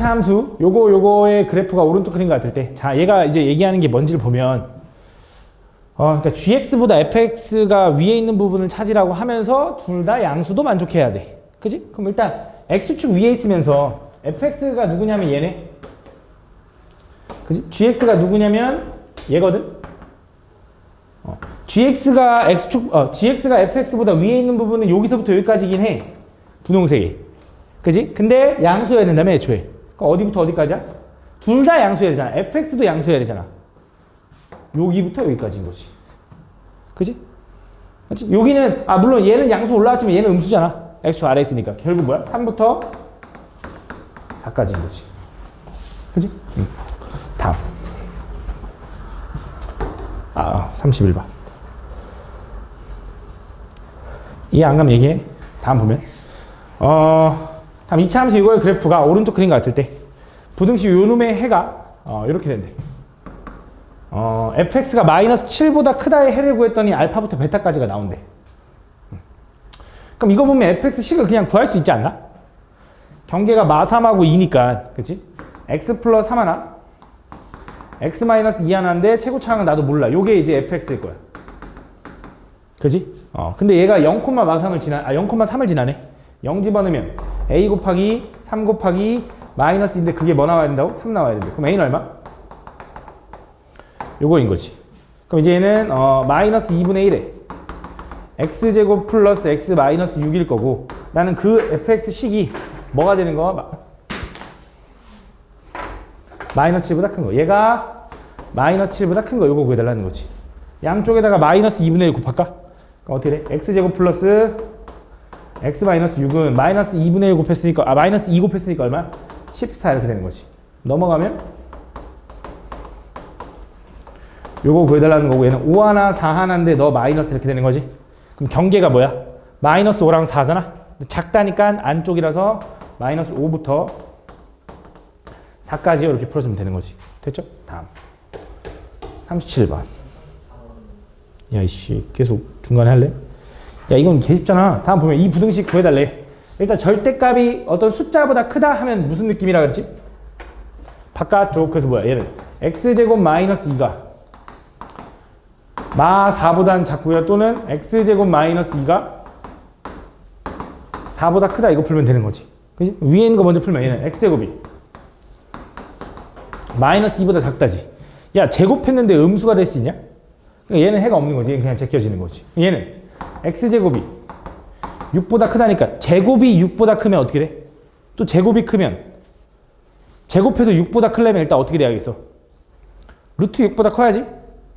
2차 함수 요거의 그래프가 오른쪽 그림 같을 때, 자 얘가 이제 얘기하는 게 뭔지를 보면 그러니까 gx보다 fx가 위에 있는 부분을 찾으라고 하면서 둘 다 양수도 만족해야 돼. 그지? 그럼 일단 x축 위에 있으면서 fx가 누구냐면 얘네. 그지? gx가 누구냐면 얘거든. gx가 gx가 fx보다 위에 있는 부분은 여기서부터 여기까지긴 해. 분홍색이. 그지? 근데 양수여야 된다며 애초에. 그럼 어디부터 어디까지야? 둘 다 양수여야 되잖아. fx도 양수여야 되잖아. 여기부터 여기까지인 거지. 그지? 그치? 여기는 물론 얘는 양수 올라왔지만 얘는 음수잖아. x축 아래에 있으니까. 결국 뭐야? 3부터 4까지인 거지. 그지? 다음. 31번. 이해 안 가면 얘기해. 다음 보면. 다음 2차 함수 이거의 그래프가 오른쪽 그림 같을 때 부등식 요놈의 해가 이렇게 된대. fx가 마이너스 7보다 크다의 해를 구했더니 알파부터 베타까지가 나온대. 그럼 이거 보면 fx식을 그냥 구할 수 있지 않나? 경계가 마3하고 2니까 그치? x 플러스 3 하나 x 마이너스 2 하나인데 최고차항은 나도 몰라. 요게 이제 fx일 거야. 그지? 근데 얘가 0,3을 지나네. 0 집어넣으면 a 곱하기 3 곱하기 마이너스인데 그게 뭐 나와야 된다고? 3 나와야 된대. 그럼 a는 얼마? 요거인 거지. 그럼 이제 얘는 마이너스 2분의 1에 x제곱 플러스 x 마이너스 6일 거고 나는 그 fx식이 뭐가 되는 거? 마이너스 7보다 큰 거. 얘가 마이너스 7보다 큰 거. 요거 구해달라는 거지. 양쪽에다가 마이너스 2분의 1 곱할까? 그럼 어떻게 돼? x제곱 플러스 x 마이너스 6은 마이너스 2분의 1 곱했으니까 마이너스 2 곱했으니까 얼마? 14 이렇게 되는 거지. 넘어가면 요거 구해달라는 거고 얘는 5 하나 4 하나인데 너 마이너스 이렇게 되는 거지. 그럼 경계가 뭐야? 마이너스 5랑 4잖아. 작다니까 안쪽이라서 마이너스 5부터 4까지 이렇게 풀어주면 되는 거지. 됐죠? 다음 37번. 야 이씨 계속 중간에 할래? 야 이건 개 쉽잖아. 다음 보면 이 부등식 구해달래. 일단 절대값이 어떤 숫자보다 크다 하면 무슨 느낌이라 그랬지? 바깥쪽. 그래서 뭐야 얘는 x제곱 마이너스 2가 마 4보단 작고요. 또는 x제곱 마이너스 2가 4보다 크다. 이거 풀면 되는 거지. 그치? 위에 있는 거 먼저 풀면 얘는 x제곱이 마이너스 2보다 작다지. 야 제곱했는데 음수가 될 수 있냐? 그러니까 얘는 해가 없는 거지. 얘는 그냥 제껴지는 거지. 얘는 x제곱이 6보다 크다니까 제곱이 6보다 크면 어떻게 돼? 또 제곱이 크면 제곱해서 6보다 크려면 일단 어떻게 돼야겠어? 루트 6보다 커야지.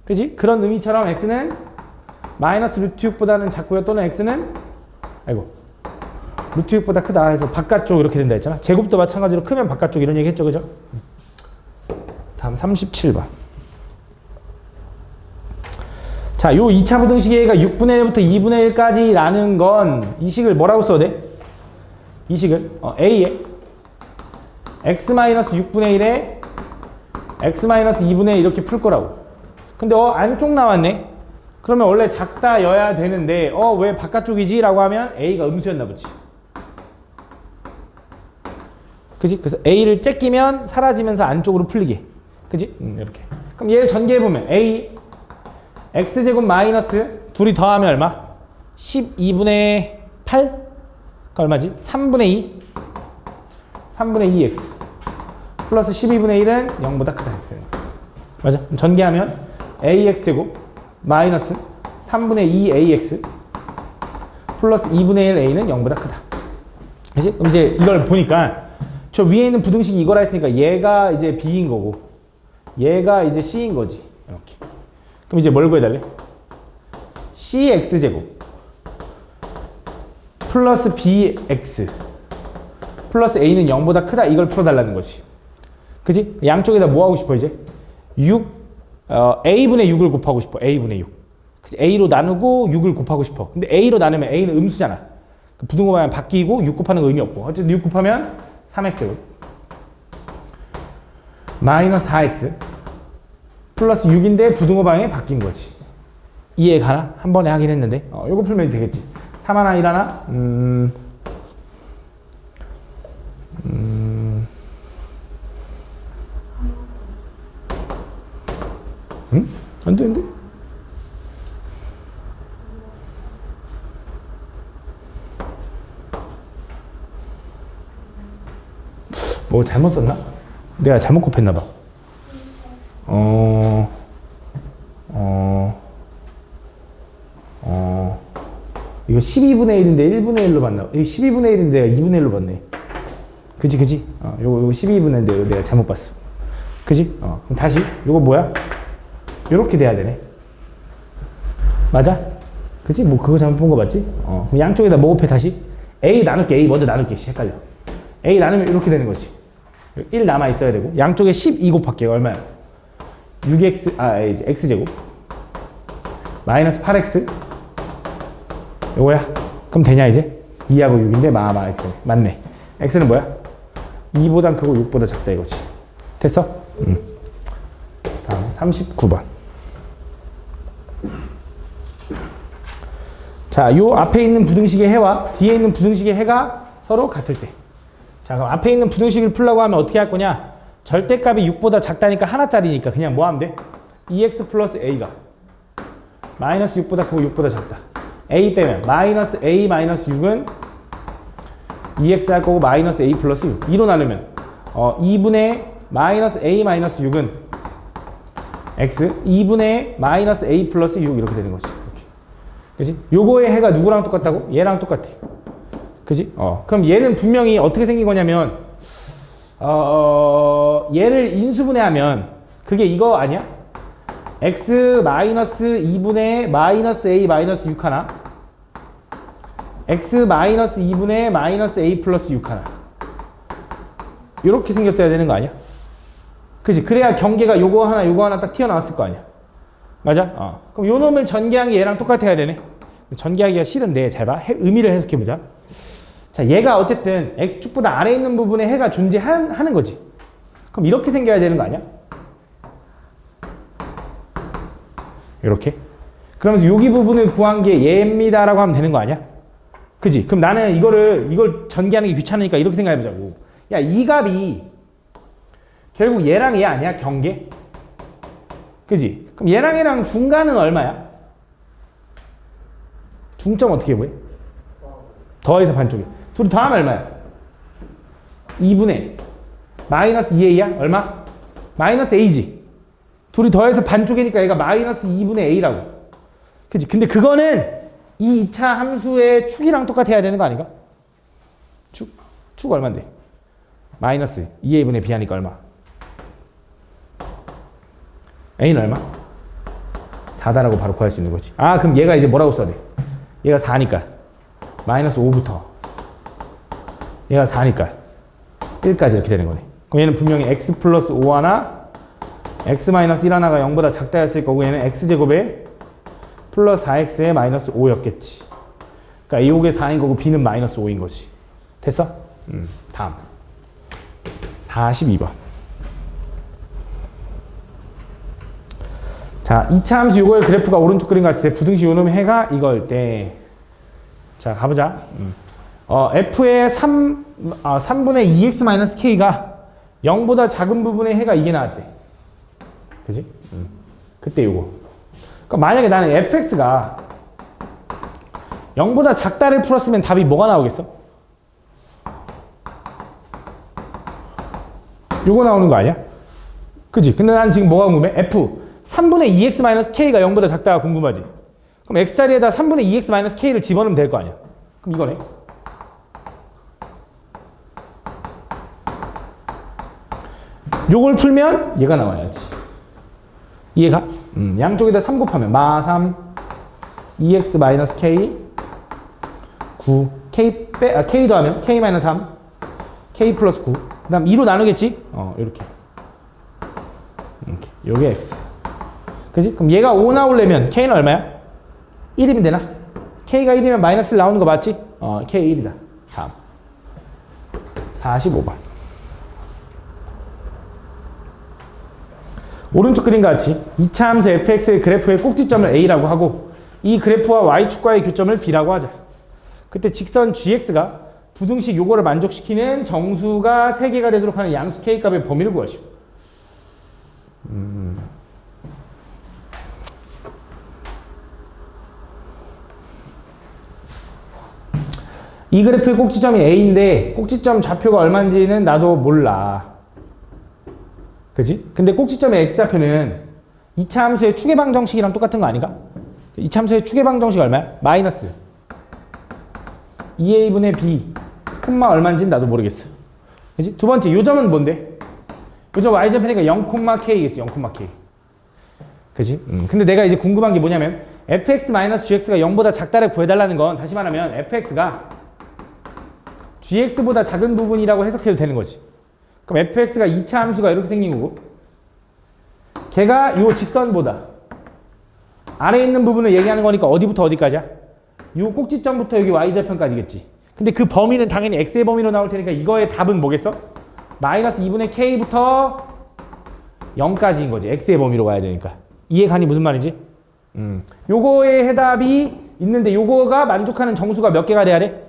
그지? 그런 의미처럼 x는 마이너스 루트 6보다는 작고요. 또는 x는 루트 6보다 크다 해서 바깥쪽 이렇게 된다 했잖아. 제곱도 마찬가지로 크면 바깥쪽 이런 얘기 했죠. 그죠? 다음 37번. 자, 요 2차 부등식의 얘가 6분의 1부터 2분의 1까지라는 건 이 식을 뭐라고 써도 돼? 이 식을 a에 x-6분의 1에 x-2분의 1 이렇게 풀 거라고. 근데 안쪽 나왔네? 그러면 원래 작다여야 되는데 왜 바깥쪽이지? 라고 하면 a가 음수였나 보지. 그지? 그래서 a를 째끼면 사라지면서 안쪽으로 풀리게. 그지? 이렇게. 그럼 얘를 전개해보면 a x제곱 마이너스 둘이 더하면 얼마? 12분의 8? 그러니까 얼마지? 3분의 2 3분의 2x 플러스 12분의 1은 0보다 크다. 맞아? 전개하면 ax제곱 마이너스 3분의 2ax 플러스 2분의 1 a는 0보다 크다. 그치? 그럼 이제 이걸 보니까 저 위에 있는 부등식이 이거라 했으니까 얘가 이제 b인 거고 얘가 이제 c인 거지. 이렇게. 그럼 이제 뭘 구해달래? cx제곱 플러스 bx 플러스 a는 0보다 크다. 이걸 풀어달라는 거지. 그지? 양쪽에다 뭐 하고 싶어 이제? a분의 6을 곱하고 싶어. a분의 6. 그치? a로 나누고 6을 곱하고 싶어. 근데 a로 나누면 a는 음수잖아. 부등호 방향 바뀌고 6 곱하는 거 의미 없고. 어쨌든 6 곱하면 3x 마이너스 4x 플러스 6인데 부등호 방향이 바뀐 거지. 이해 가나? 한 번에 하긴 했는데 이거 풀면 되겠지. 3 하나 1 하나 안 되는데? 뭐 잘못 썼나? 내가 잘못 곱했나 봐. 이거 12분의 1인데 1분의 1로 봤나? 이거 12분의 1인데 내가 2분의 1로 봤네. 그지? 요거 12분의 1인데 내가 잘못 봤어. 그지? 그럼 다시 요거 뭐야? 요렇게 돼야 되네. 맞아? 그지? 뭐 그거 잘못 본 거 맞지? 그럼 양쪽에다 뭐 곱해 다시? A 나눌게. A 먼저 나눌게. 헷갈려. A 나누면 이렇게 되는 거지. 1 남아 있어야 되고 양쪽에 12 곱할게요. 얼마야? 6x x제곱 마이너스 8x 요거야. 그럼 되냐 이제? 2하고 6인데 이렇게 맞네. x는 뭐야? 2보단 크고 6보다 작다 이거지. 됐어? 다음 39번. 자, 요 앞에 있는 부등식의 해와 뒤에 있는 부등식의 해가 서로 같을 때. 자, 그럼 앞에 있는 부등식을 풀려고 하면 어떻게 할 거냐? 절대값이 6보다 작다니까 하나짜리니까 그냥 뭐 하면 돼? 2x 플러스 a가 마이너스 6보다 크고 6보다 작다. a 빼면 마이너스 a 마이너스 6은 2x 할 거고 마이너스 a 플러스 6. 2로 나누면 2분의 마이너스 a 마이너스 6은 x 2분의 마이너스 a 플러스 6 이렇게 되는 거지. 이렇게. 그치? 요거의 해가 누구랑 똑같다고? 얘랑 똑같아. 그지? 그럼 얘는 분명히 어떻게 생긴 거냐면 얘를 인수분해하면 그게 이거 아니야? x 마이너스 2분의 마이너스 a 마이너스 6 하나 x 마이너스 2분의 마이너스 a 플러스 6 하나 이렇게 생겼어야 되는 거 아니야? 그치? 그래야 경계가 요거 하나 딱 튀어나왔을 거 아니야? 맞아? 그럼 요 놈을 전개한 게 얘랑 똑같아야 되네. 전개하기가 싫은데 잘 봐. 의미를 해석해보자. 자, 얘가 어쨌든 x축보다 아래에 있는 부분에 해가 존재하는 거지. 그럼 이렇게 생겨야 되는 거 아니야? 이렇게. 그러면서 여기 부분을 구한 게 얘입니다라고 하면 되는 거 아니야? 그지? 그럼 나는 이걸 전개하는 게 귀찮으니까 이렇게 생각해보자고. 야, 이 값이 결국 얘랑 얘 아니야? 경계? 그지? 그럼 얘랑 중간은 얼마야? 중점 어떻게 구해? 더해서 반쪽에. 둘이 더하면 얼마야? 2분의 마이너스 2a야? 얼마? 마이너스 a지. 둘이 더해서 반쪽이니까 얘가 마이너스 2분의 a라고. 그치? 근데 그거는 이 2차 함수의 축이랑 똑같아야 되는 거 아닌가? 축 얼만데? 마이너스 2a분의 b 하니까 얼마? a는 얼마? 4다라고 바로 구할 수 있는 거지. 그럼 얘가 이제 뭐라고 써야 돼? 얘가 4니까 마이너스 5부터 얘가 4니까 1까지 이렇게 되는 거네. 그럼 얘는 분명히 x 플러스 5 하나 x 마이너스 1 하나가 0보다 작다였을 거고 얘는 x제곱에 플러스 4x에 마이너스 5였겠지. 그러니까 A옥의 4인 거고 B는 마이너스 5인 거지. 됐어? 다음 42번. 자, 2차 함수 요거의 그래프가 오른쪽 그림 같을 때 부등식 요놈의 해가 이거일 때. 자, 가보자. f의 3분의 2x-k가 0보다 작은 부분의 해가 이게 나왔대. 그지? 그때 요거. 그러니까 만약에 나는 fx가 0보다 작다를 풀었으면 답이 뭐가 나오겠어? 요거 나오는 거 아니야? 그지? 근데 난 지금 뭐가 궁금해? f 3분의 2x-k가 0보다 작다가 궁금하지? 그럼 x자리에다 3분의 2x-k를 집어넣으면 될 거 아니야? 그럼 이거네. 요걸 풀면 얘가 나와야지. 이해가? 양쪽에다 3 곱하면 마3 2x-k 9 k 더하면 k-3 k 플러스 9 그 다음 2로 나누겠지? 이렇게 요게 x. 그지? 그럼 얘가 5 나오려면 k는 얼마야? 1이면 되나? k가 1이면 마이너스 1 나오는 거 맞지? k 1이다. 다음 45번. 오른쪽 그림과 같이 2차 함수 fx의 그래프의 꼭지점을 a라고 하고 이 그래프와 y축과의 교점을 b라고 하자. 그때 직선 gx가 부등식 요거를 만족시키는 정수가 3개가 되도록 하는 양수 k값의 범위를 구하시오. 이 그래프의 꼭지점이 A인데 꼭지점 좌표가 얼마인지는 나도 몰라. 그지? 근데 꼭지점의 X좌표는 2차 함수의 추계방정식이랑 똑같은 거 아닌가? 2차 함수의 추계방정식 얼마야? 마이너스 2A분의 B 콤마 얼마인지는 나도 모르겠어. 그지? 두 번째, 요 점은 뭔데? 요 점 Y좌표니까 0,K겠지, 0,K. 그지? 근데 내가 이제 궁금한 게 뭐냐면 fx-gx가 0보다 작다를 구해달라는 건 다시 말하면 fx가 gx보다 작은 부분이라고 해석해도 되는 거지. 그럼 fx가 2차 함수가 이렇게 생긴 거고 걔가 요 직선보다 아래에 있는 부분을 얘기하는 거니까 어디부터 어디까지야? 요 꼭지점부터 여기 y좌표까지겠지. 근데 그 범위는 당연히 x의 범위로 나올 테니까 이거의 답은 뭐겠어? 마이너스 2분의 k부터 0까지인 거지. x의 범위로 가야 되니까. 이해 가니 무슨 말인지? 요거의 해답이 있는데 요거가 만족하는 정수가 몇 개가 돼야 돼?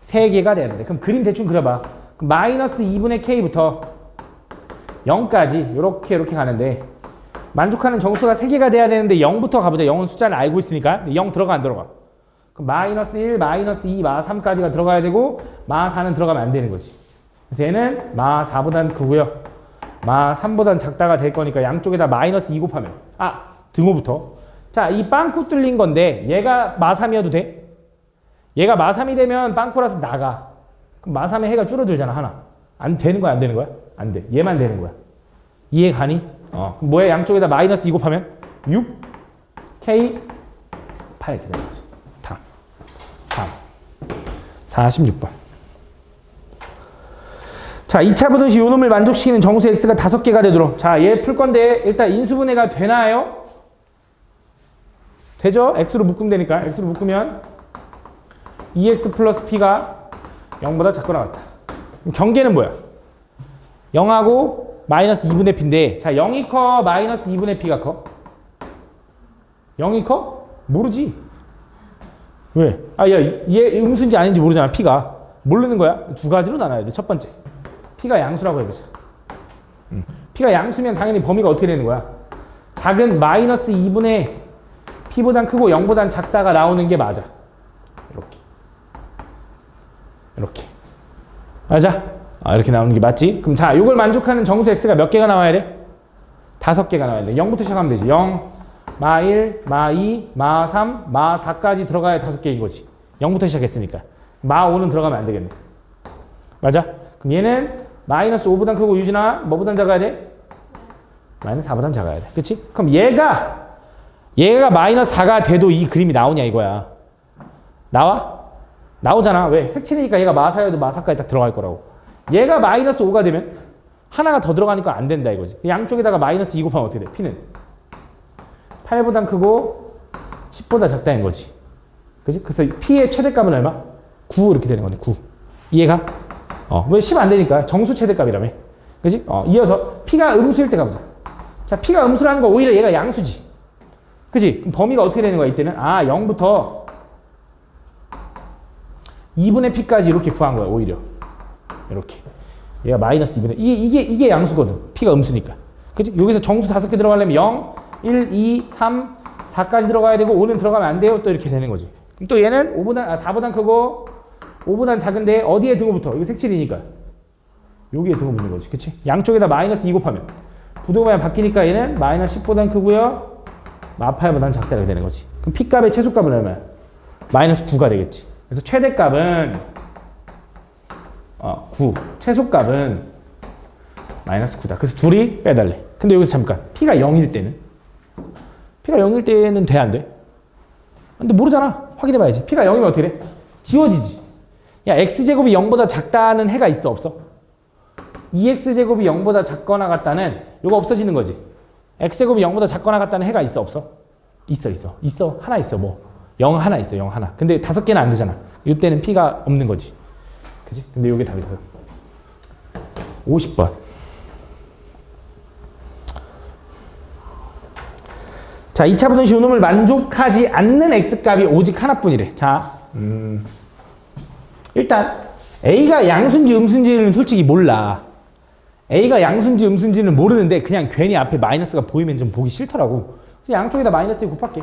3개가 돼야 돼. 그럼 그림 대충 그려봐. 그럼 마이너스 2분의 k부터 0까지 요렇게 가는데 만족하는 정수가 3개가 돼야 되는데 0부터 가보자. 0은 숫자를 알고 있으니까. 0 들어가 안 들어가? 그럼 마이너스 1, 마이너스 2, 마 3까지가 들어가야 되고 마 4는 들어가면 안 되는 거지. 그래서 얘는 마 4보단 크고요. 마 3보단 작다가 될 거니까 양쪽에다 마이너스 2 곱하면 등호부터 자, 이 빵꾸 뚫린 건데 얘가 마 3이어도 돼? 얘가 마 3이 되면 빵꾸라서 나가. 그럼 마 3의 해가 줄어들잖아, 하나. 안 되는 거야, 안 되는 거야? 안 돼. 얘만 되는 거야. 이해 가니? 그럼 뭐야? 양쪽에다 마이너스 2 곱하면 6, K, 8 이렇게 되는 거지. 다음. 46번. 자, 2차 부등식 요 놈을 만족시키는 정수 x가 5개가 되도록. 자, 얘 풀 건데 일단 인수분해가 되나요? 되죠? x로 묶으면 되니까. x로 묶으면 2x 플러스 p가 0보다 작거나 같다. 경계는 뭐야? 0하고 마이너스 2분의 p인데 자, 0이 커? 마이너스 2분의 p가 커? 0이 커? 모르지. 왜? 야, 얘 음수인지 아닌지 모르잖아, p가. 모르는 거야? 두 가지로 나눠야 돼. 첫 번째. p가 양수라고 해보자. p가 양수면 당연히 범위가 어떻게 되는 거야? 작은 마이너스 2분의 p보단 크고 0보단 작다가 나오는 게 맞아. 이렇게. 맞아? 이렇게 나오는 게 맞지? 그럼 자, 이걸 만족하는 정수 x가 몇 개가 나와야 돼? 5개가 나와야 돼. 0부터 시작하면 되지. 0, 마 1, 마 2, 마 3, 마 4까지 들어가야 5개인 거지. 0부터 시작했으니까. 마 5는 들어가면 안 되겠네. 맞아? 그럼 얘는 마이너스 5보단 크고 유진아 뭐보단 작아야 돼? 마이너스 4보단 작아야 돼. 그치? 그럼 얘가 마이너스 4가 돼도 이 그림이 나오냐 이거야. 나와? 나오잖아. 왜? 색칠이니까 얘가 마4여도 마4까지 딱 들어갈 거라고. 얘가 마이너스 5가 되면 하나가 더 들어가니까 안 된다 이거지. 양쪽에다가 마이너스 2 곱하면 어떻게 돼? p는 8보단 크고 10보다 작다인 거지. 그치? 그래서 p의 최대값은 얼마? 9 이렇게 되는 거네. 9. 이해가? 왜 10 안 되니까 정수 최대값이라며. 그치? 이어서 p가 음수일 때 가보자. 자, p가 음수라는 거 오히려 얘가 양수지. 그치? 그럼 범위가 어떻게 되는 거야 이때는? 0부터 2분의 p까지 이렇게 구한 거야 오히려. 이렇게. 얘가 마이너스 2분의 이게 양수거든. p가 음수니까. 그치? 여기서 정수 5개 들어가려면 0, 1, 2, 3, 4까지 들어가야 되고 5는 들어가면 안 돼요. 또 이렇게 되는 거지. 그럼 또 얘는 4보단 크고 5보단 작은데 어디에 등호부터? 여기 색칠이니까 여기에 등호 붙는 거지. 그치? 양쪽에다 마이너스 2 곱하면 부등호가 바뀌니까 얘는 마이너스 10보단 크고요 마8보단 작다가 되는 거지. 그럼 p값의 최소값은 얼마야? 마이너스 9가 되겠지. 그래서 최대값은 9, 최소값은 마이너스 9다. 그래서 둘이 빼달래. 근데 여기서 잠깐 p가 0일 때는 돼, 안 돼? 근데 모르잖아. 확인해봐야지. p가 0이면 어떻게 돼? 지워지지. 야, x제곱이 0보다 작다는 해가 있어, 없어? 2x제곱이 0보다 작거나 같다는 요거 없어지는 거지. x제곱이 0보다 작거나 같다는 해가 있어, 없어? 있어. 하나 있어, 뭐. 0 하나 있어, 0 하나. 근데 5개는 안 되잖아. 이때는 p가 없는 거지. 그치? 근데 요게 답이다. 50번. 자, 2차 부등식 요놈을 만족하지 않는 x값이 오직 하나뿐이래. 자, 일단 a가 양수인지 음수인지는 솔직히 몰라. a가 양수인지 음수인지는 모르는데 그냥 괜히 앞에 마이너스가 보이면 좀 보기 싫더라고. 그래서 양쪽에다 마이너스 곱할게.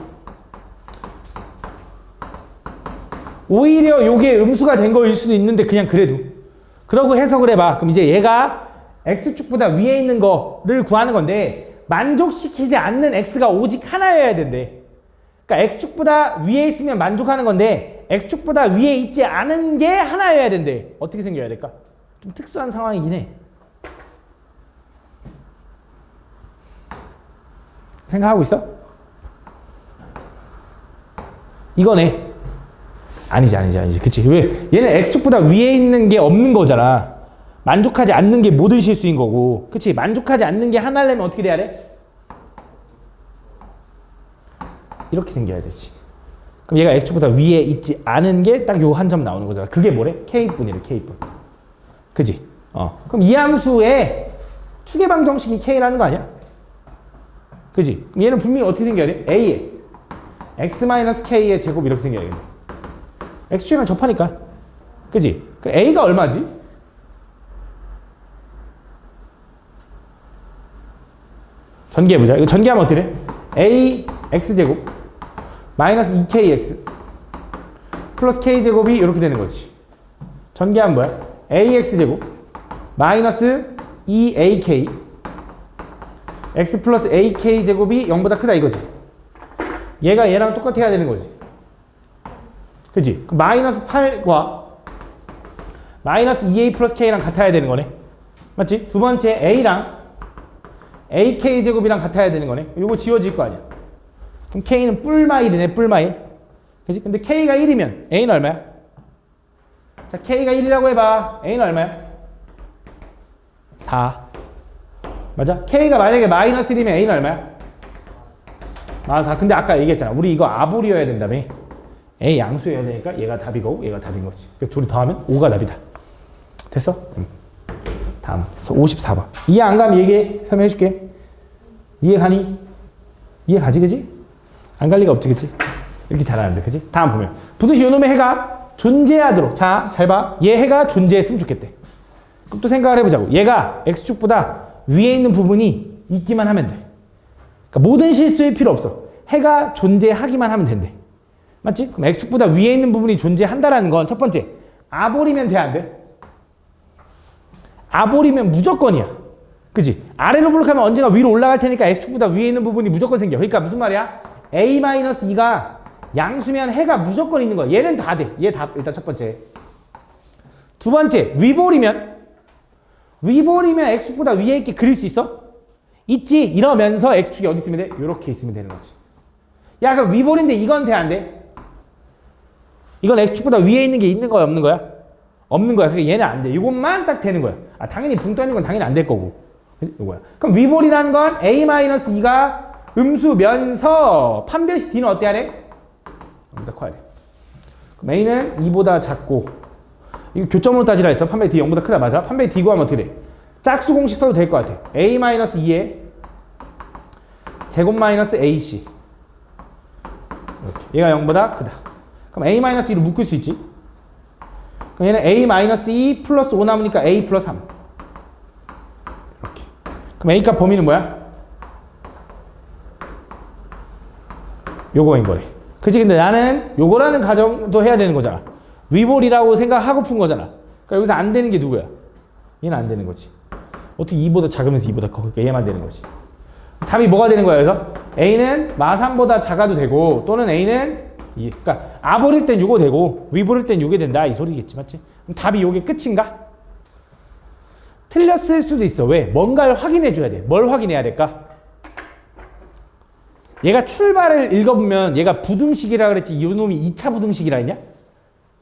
오히려 요게 음수가 된 거일 수도 있는데 그냥 그래도. 그러고 해석을 해봐. 그럼 이제 얘가 x축보다 위에 있는 거를 구하는 건데 만족시키지 않는 x가 오직 하나여야 된대. 그러니까 x축보다 위에 있으면 만족하는 건데 x축보다 위에 있지 않은 게 하나여야 된대. 어떻게 생겨야 될까? 좀 특수한 상황이긴 해. 생각하고 있어? 이거네. 아니지. 그치. 왜? 얘는 x축보다 위에 있는 게 없는 거잖아. 만족하지 않는 게 모든 실수인 거고. 그치? 만족하지 않는 게 하나려면 어떻게 돼야 돼? 이렇게 생겨야 되지. 그럼 얘가 x축보다 위에 있지 않은 게 딱 요 한 점 나오는 거잖아. 그게 뭐래? k분이래, k분. 그치? 그럼 이 함수의 추계방 정식이 k라는 거 아니야? 그치? 그럼 얘는 분명히 어떻게 생겨야 돼? a에 x-k의 제곱 이렇게 생겨야겠네. x축이랑 접하니까. 그치? 그 a가 얼마지? 전개해보자. 이거 전개하면 어떻게 돼? a x제곱 마이너스 2kx 플러스 k제곱이 이렇게 되는 거지. 전개하면 뭐야? ax제곱 마이너스 2ak x 플러스 ak제곱이 0보다 크다 이거지. 얘가 얘랑 똑같아야 되는 거지. 그치? 마이너스 8과 마이너스 2a 플러스 k랑 같아야 되는 거네. 맞지? 두 번째 a랑 ak제곱이랑 같아야 되는 거네. 요거 지워질 거 아니야. 그럼 k는 뿔마일이네, 뿔마일. 그치? 근데 k가 1이면 a는 얼마야? 자, k가 1이라고 해봐. a는 얼마야? 4. 맞아? k가 만약에 마이너스 1이면 a는 얼마야? 아, 4. 근데 아까 얘기했잖아. 우리 이거 아볼이어야 된다며. a 양수여야 되니까 얘가 답이고 얘가 답인 거지. 둘이 더하면 5가 답이다. 됐어? 다음 54번. 이해 안 가면 얘기해. 설명해 줄게. 이해 가니? 이해 가지, 그지? 안 갈 리가 없지, 그지? 이렇게 잘하는데, 그지? 다음 보면 부등식 요놈의 해가 존재하도록. 자, 잘 봐. 얘 해가 존재했으면 좋겠대. 그럼 또 생각을 해보자고. 얘가 x축보다 위에 있는 부분이 있기만 하면 돼. 그러니까 모든 실수일 필요 없어. 해가 존재하기만 하면 된대. 맞지? 그럼 x축보다 위에 있는 부분이 존재한다라는 건 첫 번째, 아볼이면 돼, 안 돼? 아볼이면 무조건이야. 그치? 아래로 블록하면 언젠가 위로 올라갈 테니까 x축보다 위에 있는 부분이 무조건 생겨. 그러니까 무슨 말이야? a-2가 양수면 해가 무조건 있는 거야. 얘는 다 돼. 얘 답. 일단 첫 번째. 두 번째, 위볼이면 x축보다 위에 있게 그릴 수 있어? 있지? 이러면서 x축이 어디 있으면 돼? 이렇게 있으면 되는 거지. 야, 그럼 위볼인데 이건 돼, 안 돼? 이건 x축보다 위에 있는 게 있는 거야, 없는 거야? 없는 거야. 그러니까 얘는 안 돼. 이것만 딱 되는 거야. 아, 당연히 붕 떠있는 건 당연히 안 될 거고. 이거야. 그럼 위볼이라는 건 a-2가 음수면서 판별식 d는 어때야 돼? 0보다 커야 돼. 그럼 a는 2보다 작고, 이거 교점으로 따지라 했어. 판별 d 0보다 크다, 맞아? 판별 d 구하면 어떻게 돼? 짝수 공식 써도 될 것 같아. a-2에 제곱 마이너스 ac. 이렇게. 얘가 0보다 크다. 그럼 a-2를 묶을 수 있지? 그럼 얘는 a-2 플러스 5 남으니까 a 플러스 3. 이렇게. 그럼 a 값 범위는 뭐야? 요거인 거래. 그치? 근데 나는 요거라는 가정도 해야 되는 거잖아. 위볼이라고 생각하고 푼 거잖아. 그러니까 여기서 안 되는 게 누구야? 얘는 안 되는 거지. 어떻게 2보다 작으면서 2보다 커? 그러니까 얘만 되는 거지. 답이 뭐가 되는 거야, 그래서? a는 마3보다 작아도 되고, 또는 a는 그러니까 아볼일 땐 요거 되고 위볼일 땐 요게 된다 이 소리겠지, 맞지? 그럼 답이 요게 끝인가? 틀렸을 수도 있어. 왜? 뭔가를 확인해 줘야 돼. 뭘 확인해야 될까? 얘가 출발을 읽어보면 얘가 부등식이라 그랬지 이 놈이 2차 부등식이라 했냐?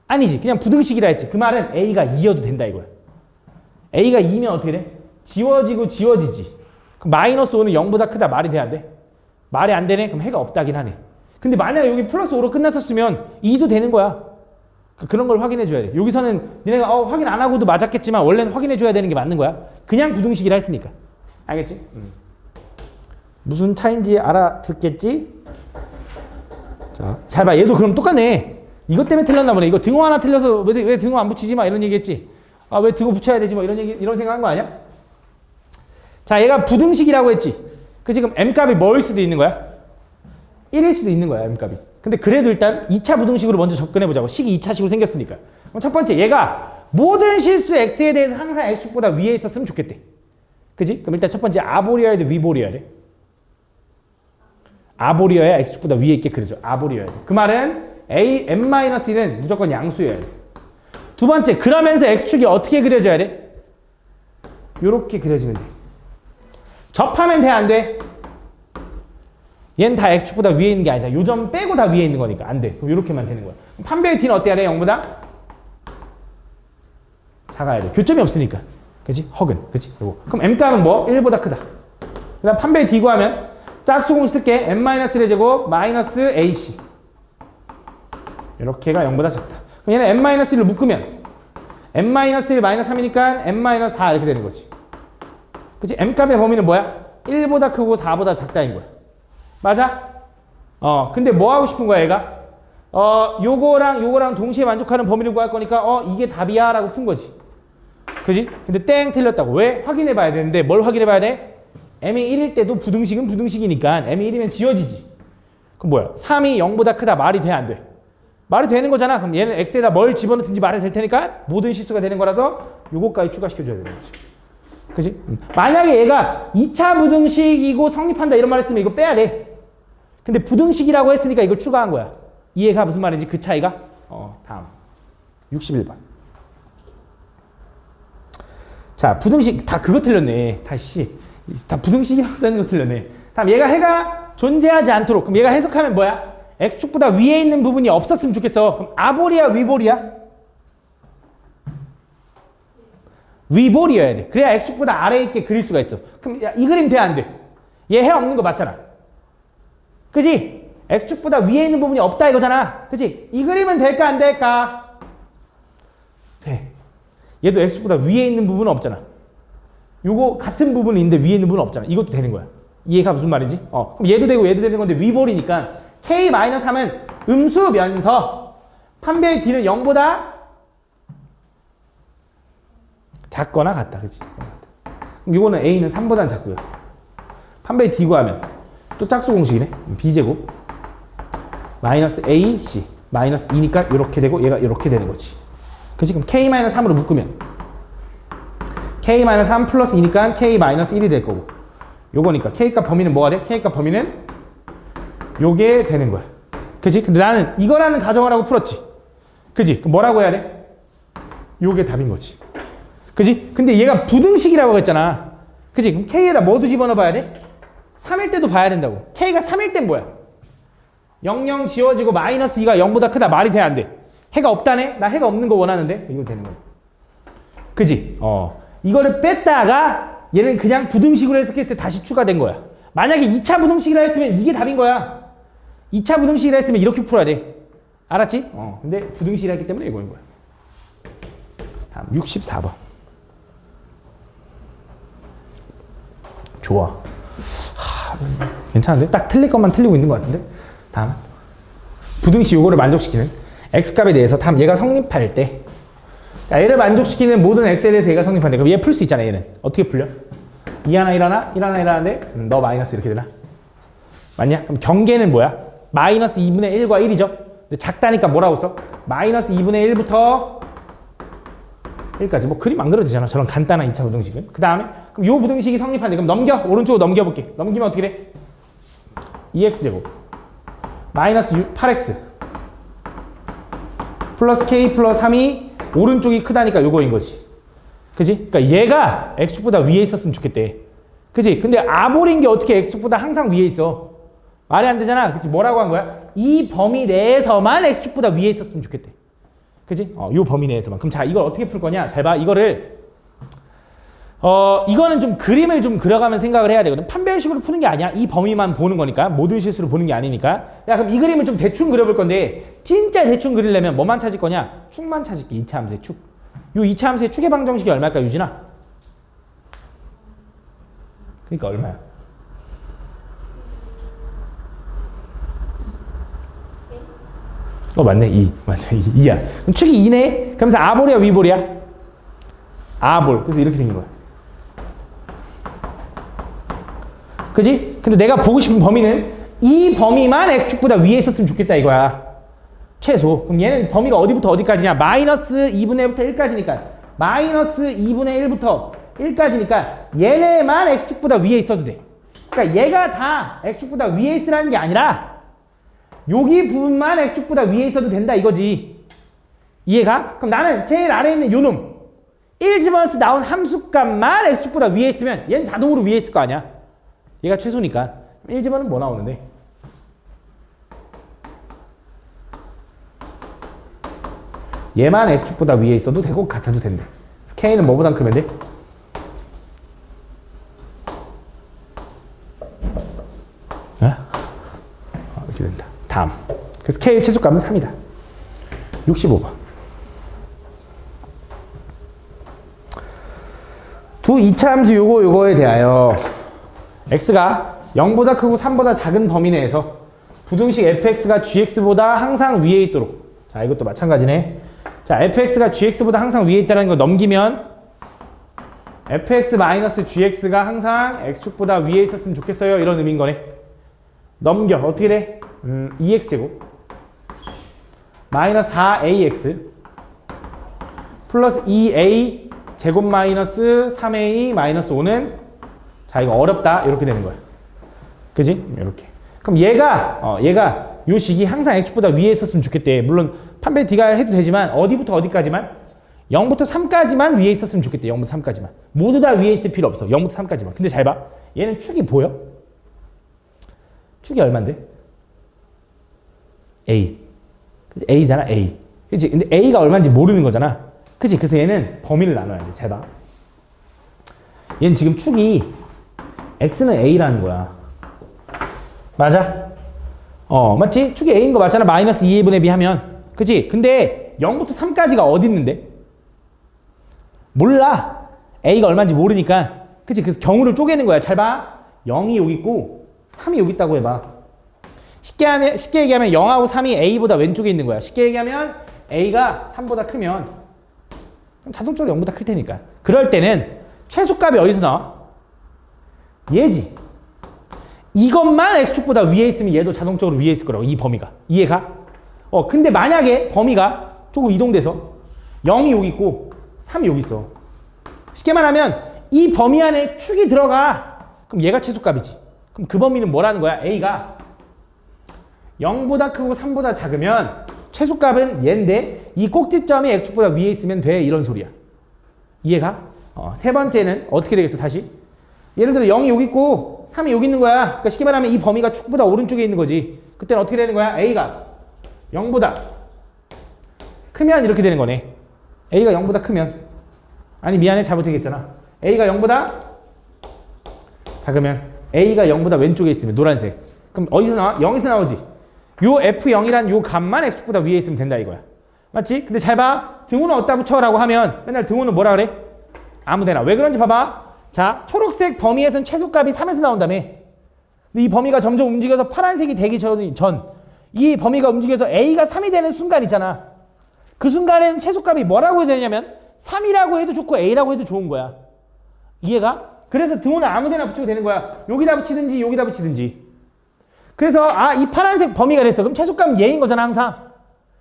아니지. 그냥 부등식이라 했지. 그 말은 a가 2여도 된다 이거야. a가 2면 어떻게 돼? 지워지고 지워지지. 그럼 마이너스 5는 0보다 크다. 말이 돼, 안 돼? 말이 안 되네? 그럼 해가 없다긴 하네. 근데 만약에 여기 플러스 5로 끝났었으면 2도 되는 거야. 그런 걸 확인해 줘야 돼. 여기서는 니네가 확인 안 하고도 맞았겠지만 원래는 확인해 줘야 되는 게 맞는 거야. 그냥 부등식이라 했으니까. 알겠지? 무슨 차인지 알아듣겠지? 자, 잘 봐. 얘도 그럼 똑같네. 이것 때문에 틀렸나 보네. 이거 등호 하나 틀려서 왜 등호 안 붙이지 마 이런 얘기 했지. 아, 왜 등호 붙여야 되지 뭐 이런 생각한 거 아니야? 자, 얘가 부등식이라고 했지. 그 지금 m 값이 뭐일 수도 있는 거야? 1일 수도 있는 거야, m 값이. 근데 그래도 일단 2차 부등식으로 먼저 접근해보자고. 식이 2차식으로 생겼으니까. 그럼 첫 번째, 얘가 모든 실수 x에 대해서 항상 x축보다 위에 있었으면 좋겠대. 그지? 그럼 일단 첫 번째, 아볼이어야 돼, 위볼이어야 돼? 아볼이어야 x축보다 위에 있게 그려져. 아볼이어야 돼. 그 말은 n-1은 무조건 양수여야 돼. 두 번째, 그러면서 x축이 어떻게 그려져야 돼? 요렇게 그려지면 돼. 접하면 돼, 안 돼? 얘는 다 x축보다 위에 있는 게 아니잖아. 요 점 빼고 다 위에 있는 거니까 안 돼. 그럼 요렇게만 되는 거야. 판별의 t는 어때야 돼? 0보다? 작아야 돼. 교점이 없으니까. 그치? 허근. 그치? 요거. 그럼 m값은 뭐? 1보다 크다. 그 다음 판별의 t 구하면 짝수공식 쓸게. n-1의 제곱 마이너스 ac. 이렇게가 0보다 작다. 그럼 얘는 n-1을 묶으면 n-1 마이너스 3이니까 n-4 이렇게 되는 거지. 그치? m값의 범위는 뭐야? 1보다 크고 4보다 작다인 거야. 맞아? 근데 뭐 하고 싶은 거야, 얘가? 요거랑 동시에 만족하는 범위를 구할 거니까, 이게 답이야 라고 푼 거지. 그지? 근데 땡 틀렸다고. 왜? 확인해 봐야 되는데, 뭘 확인해 봐야 돼? m이 1일 때도 부등식은 부등식이니까, m이 1이면 지워지지. 그럼 뭐야? 3이 0보다 크다. 말이 돼, 안 돼? 말이 되는 거잖아. 그럼 얘는 x에다 뭘 집어넣든지 말이 될 테니까, 모든 실수가 되는 거라서, 요거까지 추가시켜줘야 되는 거지. 그지? 만약에 얘가 2차 부등식이고 성립한다 이런 말 했으면 이거 빼야 돼. 근데 부등식이라고 했으니까 이걸 추가한 거야. 이해가 무슨 말인지 그 차이가? 다음 61번. 자, 부등식 다 그거 틀렸네. 다 부등식이라고 쓰는 거 틀렸네. 다음 얘가 해가 존재하지 않도록. 그럼 얘가 해석하면 뭐야? x축보다 위에 있는 부분이 없었으면 좋겠어. 그럼 아볼이야, 위볼이야? 위볼이어야 돼. 그래야 x축보다 아래에 있게 그릴 수가 있어. 그럼 야, 이 그림 돼, 안 돼? 얘 해 없는 거 맞잖아. 그지? x축보다 위에 있는 부분이 없다 이거잖아. 그지? 이 그림은 될까 안 될까? 돼. 얘도 x축보다 위에 있는 부분은 없잖아. 요거 같은 부분이 있는데 위에 있는 부분은 없잖아. 이것도 되는 거야. 이해가 무슨 말인지? 그럼 얘도 되고 얘도 되는 건데 위볼이니까 k-3은 음수면서 판별 d는 0보다 작거나 같다. 그치? 그럼 이거는 a는 3보다는 작고요. 판별 d 구하면 또 짝수 공식이네. b제곱 마이너스 ac 마이너스 2니까 이렇게 되고 얘가 이렇게 되는 거지. 그치? 그럼 k-3으로 묶으면 k-3 플러스 2니까 k-1이 될 거고 요거니까 k값 범위는 뭐가 돼? k값 범위는 요게 되는 거야. 그치? 근데 나는 이거라는 가정을 하고 풀었지. 그치? 그럼 뭐라고 해야 돼? 요게 답인 거지. 그치? 근데 얘가 부등식이라고 했잖아. 그치? 그럼 k에다 뭐도 집어넣어 봐야 돼? 3일 때도 봐야 된다고. k가 3일 땐 뭐야? 0, 지워지고 마이너스 2가 0보다 크다. 말이 돼, 안 돼? 해가 없다네? 나 해가 없는 거 원하는데? 이거 되는 거야. 그치? 이거를 뺐다가 얘는 그냥 부등식으로 해석했을 때 다시 추가된 거야. 만약에 2차 부등식이라 했으면 이게 답인 거야. 2차 부등식이라 했으면 이렇게 풀어야 돼. 알았지? 근데 부등식이라 했기 때문에 이거인 거야. 다음 64번. 좋아. 괜찮은데? 딱 틀릴 것만 틀리고 있는 것 같은데? 다음. 부등식 요거를 만족시키는 x값에 대해서 다음 얘가 성립할 때 자, 얘를 만족시키는 모든 x에 대해서 얘가 성립한대. 그럼 얘 풀 수 있잖아, 얘는. 어떻게 풀려? 2 하나 1 하나? 1 하나 1 하나인데 너 마이너스 이렇게 되나? 맞냐? 그럼 경계는 뭐야? 마이너스 2분의 1과 1이죠? 근데 작다니까 뭐라고 써? 마이너스 2분의 1부터 1까지. 뭐 그림 안 그려지잖아. 저런 간단한 2차 부등식은. 그 다음에 그럼 요 부등식이 성립한대. 그럼 넘겨. 오른쪽으로 넘겨볼게. 넘기면 어떻게 돼? 2x제곱 마이너스 8x 플러스 k 플러스 3이 오른쪽이 크다니까 요거인 거지. 그지? 그러니까 얘가 x축보다 위에 있었으면 좋겠대. 그지? 근데 아볼인 게 어떻게 x축보다 항상 위에 있어? 말이 안 되잖아. 그치? 뭐라고 한 거야? 이 범위 내에서만 x축보다 위에 있었으면 좋겠대. 그지? 요 범위 내에서만. 그럼 자, 이걸 어떻게 풀 거냐? 잘 봐. 이거를 이거는 좀 그림을 좀 그려가면 생각을 해야 되거든. 판별식으로 푸는 게 아니야. 이 범위만 보는 거니까. 모든 실수로 보는 게 아니니까. 야, 그럼 이 그림을 좀 대충 그려볼 건데 진짜 대충 그리려면 뭐만 찾을 거냐? 축만 찾을게. 2차 함수의 축. 요 2차 함수의 축의 방정식이 얼마일까, 유진아? 그러니까 얼마야? 맞네. 2. 맞아. 2야. 그럼 축이 2네? 그러면서 아볼이야, 위볼이야? 아볼. 그래서 이렇게 생긴 거야. 그지? 근데 내가 보고 싶은 범위는 이 범위만 x축보다 위에 있었으면 좋겠다 이거야. 최소. 그럼 얘는 범위가 어디부터 어디까지냐? 마이너스 2분의 1부터 1까지니까 마이너스 2분의 1부터 1까지니까 얘네만 x축보다 위에 있어도 돼. 그러니까 얘가 다 x축보다 위에 있으라는 게 아니라 여기 부분만 x축보다 위에 있어도 된다 이거지. 이해가? 그럼 나는 제일 아래에 있는 요 놈 1 집어넣어서 나온 함수값만 x축보다 위에 있으면 얘는 자동으로 위에 있을 거 아니야. 얘가 최소니까 1 집어넣으면 뭐 나오는데? 얘만 x축보다 위에 있어도 되고 같아도 된대. k는 뭐보다 크면 돼? 이렇게 된다. 다음. 그래서 k의 최소값은 3이다. 65번. 두 이차함수 요거에 대하여 x가 0보다 크고 3보다 작은 범위 내에서 부등식 fx가 gx보다 항상 위에 있도록. 자, 이것도 마찬가지네. 자, fx가 gx보다 항상 위에 있다는 걸 넘기면 fx-gx가 항상 x축보다 위에 있었으면 좋겠어요. 이런 의미인 거네. 넘겨. 어떻게 돼? 2x제곱 마이너스 4ax 플러스 2a 제곱 마이너스 3a 마이너스 5는 자, 이거 어렵다. 이렇게 되는 거야. 그지? 이렇게. 그럼 얘가 요 식이 항상 x축보다 위에 있었으면 좋겠대. 물론 판별 D가 해도 되지만 어디부터 어디까지만? 0부터 3까지만 위에 있었으면 좋겠대. 0부터 3까지만. 모두 다 위에 있을 필요 없어. 0부터 3까지만. 근데 잘 봐. 얘는 축이 보여? 축이 얼만데? A. 그치? A잖아, A. 그치? 근데 A가 얼마인지 모르는 거잖아. 그치? 그래서 얘는 범위를 나눠야 돼. 잘 봐. 얘는 지금 축이 X는 A라는 거야. 맞아? 맞지? 축이 A인 거 맞잖아. 마이너스 2A분의 B 하면. 그치? 근데 0부터 3까지가 어디 있는데? 몰라. A가 얼마인지 모르니까. 그치? 그래서 경우를 쪼개는 거야. 잘 봐. 0이 여기 있고 3이 여기 있다고 해봐. 쉽게 얘기하면 0하고 3이 A보다 왼쪽에 있는 거야. 쉽게 얘기하면 A가 3보다 크면 자동적으로 0보다 클 테니까. 그럴 때는 최소값이 어디서 나와? 얘지. 이것만 x축보다 위에 있으면 얘도 자동적으로 위에 있을 거라고. 이 범위가. 이해가? 근데 만약에 범위가 조금 이동돼서 0이 여기 있고 3이 여기 있어. 쉽게 말하면 이 범위 안에 축이 들어가. 그럼 얘가 최소값이지. 그럼 그 범위는 뭐라는 거야? A가 0보다 크고 3보다 작으면 최소값은 얘인데 이 꼭지점이 x축보다 위에 있으면 돼. 이런 소리야. 이해가? 세 번째는 어떻게 되겠어? 다시. 예를 들어 0이 여기 있고 3이 여기 있는 거야. 그러니까 쉽게 말하면 이 범위가 축보다 오른쪽에 있는 거지. 그때는 어떻게 되는 거야? A가 0보다 크면 이렇게 되는 거네. A가 0보다 크면. 아니 미안해. 잘못했겠잖아. A가 0보다 작으면 A가 0보다 왼쪽에 있으면 노란색. 그럼 어디서 나와? 0에서 나오지. 요 F0이란 요 값만 x축보다 위에 있으면 된다 이거야. 맞지? 근데 잘 봐. 등호는 어디다 붙여라고 하면 맨날 등호는 뭐라 그래? 아무데나. 왜 그런지 봐봐. 자, 초록색 범위에선 최소값이 3에서 나온다며. 근데 이 범위가 점점 움직여서 파란색이 되기 전 이 범위가 움직여서 A가 3이 되는 순간 있잖아. 그 순간에는 최소값이 뭐라고 해야 되냐면 3이라고 해도 좋고 A라고 해도 좋은 거야. 이해가? 그래서 등호는 아무데나 붙여도 되는 거야. 여기다 붙이든지 여기다 붙이든지. 그래서 이 파란색 범위가 됐어. 그럼 최소값은 얘인 거잖아 항상.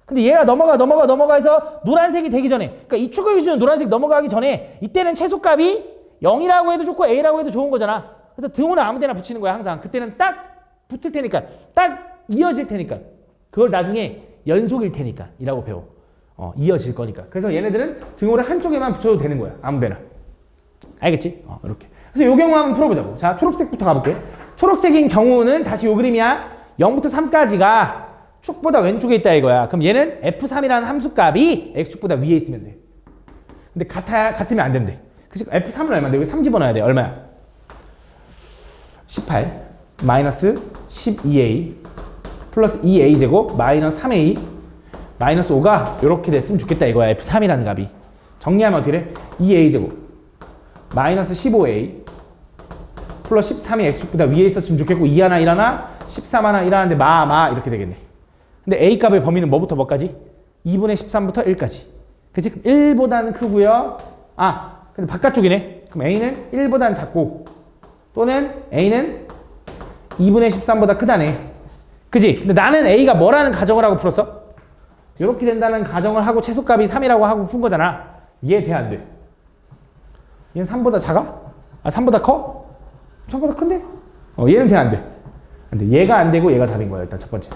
근데 얘가 넘어가서 노란색이 되기 전에, 그러니까 이 축을 기준으로 노란색 넘어가기 전에 이때는 최소값이 0이라고 해도 좋고 A라고 해도 좋은 거잖아. 그래서 등호는 아무 데나 붙이는 거야 항상. 그때는 딱 붙을 테니까, 딱 이어질 테니까. 그걸 나중에 연속일 테니까 이라고 배워. 이어질 거니까. 그래서 얘네들은 등호를 한쪽에만 붙여도 되는 거야. 아무 데나. 알겠지? 이렇게. 그래서 요 경우 한번 풀어보자고. 자, 초록색부터 가볼게. 초록색인 경우는 다시 요 그림이야. 0부터 3까지가 축보다 왼쪽에 있다 이거야. 그럼 얘는 F3이라는 함수값이 X축보다 위에 있으면 돼. 근데 같으면 안 된대. 그치? F3은 얼마인데? 여기 3 집어넣어야 돼. 얼마야? 18 마이너스 12A 플러스 2A 제곱 마이너스 3A 마이너스 5가 이렇게 됐으면 좋겠다 이거야. F3이라는 값이. 정리하면 어떻게 돼? 2A 제곱 마이너스 15A 플러스 13이 X축보다 위에 있었으면 좋겠고 2 하나 1 하나 13 하나 1 하나인데 이렇게 되겠네. 근데 A값의 범위는 뭐부터 뭐까지? 2분의 13부터 1까지. 그치? 그럼 1보다는 크고요. 근데 바깥쪽이네. 그럼 A는 1보다는 작고 또는 A는 2분의 13보다 크다네. 그지? 근데 나는 A가 뭐라는 가정을 하고 풀었어? 이렇게 된다는 가정을 하고 최소값이 3이라고 하고 푼 거잖아. 얘 돼, 안 돼? 얘는 3보다 작아? 아, 3보다 커? 3보다 큰데? 얘는 돼, 안 돼? 안 돼. 얘가 안 되고 얘가 답인 거야, 일단 첫 번째.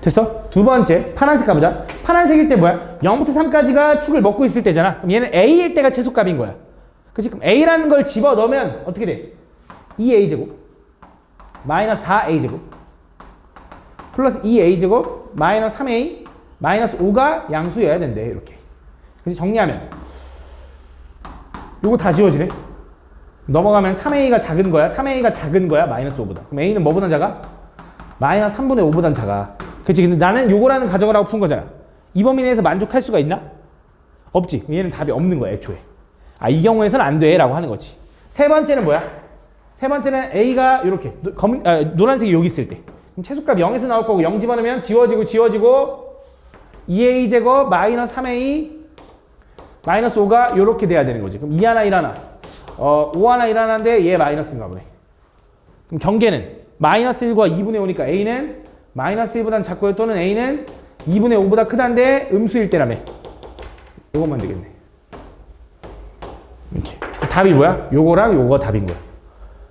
됐어? 두 번째, 파란색 가보자. 파란색일 때 뭐야? 0부터 3까지가 축을 먹고 있을 때잖아. 그럼 얘는 A일 때가 최소값인 거야. 그치? 그럼 A라는 걸 집어 넣으면 어떻게 돼? 2A제곱 마이너스 4A제곱 플러스 2A제곱 마이너스 3A 마이너스 5가 양수여야 된대. 이렇게. 그래서 정리하면 요거 다 지워지네. 넘어가면 3A가 작은 거야. 3A가 작은 거야. 마이너스 5보다. 그럼 A는 뭐보다 작아? 마이너스 3분의 5보단 작아. 그치? 근데 나는 요거라는 가정을 하고 푼 거잖아. 이 범위 내에서 만족할 수가 있나? 없지. 얘는 답이 없는 거야, 애초에. 아, 이 경우에서는 안 돼. 라고 하는 거지. 세 번째는 뭐야? 세 번째는 A가 이렇게 노란색이 여기 있을 때. 그럼 최소값 0에서 나올 거고 0 집어넣으면 지워지고 2A제곱 마이너스 3A 마이너스 5가 이렇게 돼야 되는 거지. 그럼 2 하나 1 하나 5 하나 1 하나인데 얘 마이너스인가 보네. 그럼 경계는 마이너스 1과 2분의 5니까 A는 마이너스 1보단 작고요. 또는 A는 2분의 5보다 크다인데 음수일 때라며. 이것만 되겠네. 이렇게. 답이 뭐야? 요거랑 요거가 답인 거야.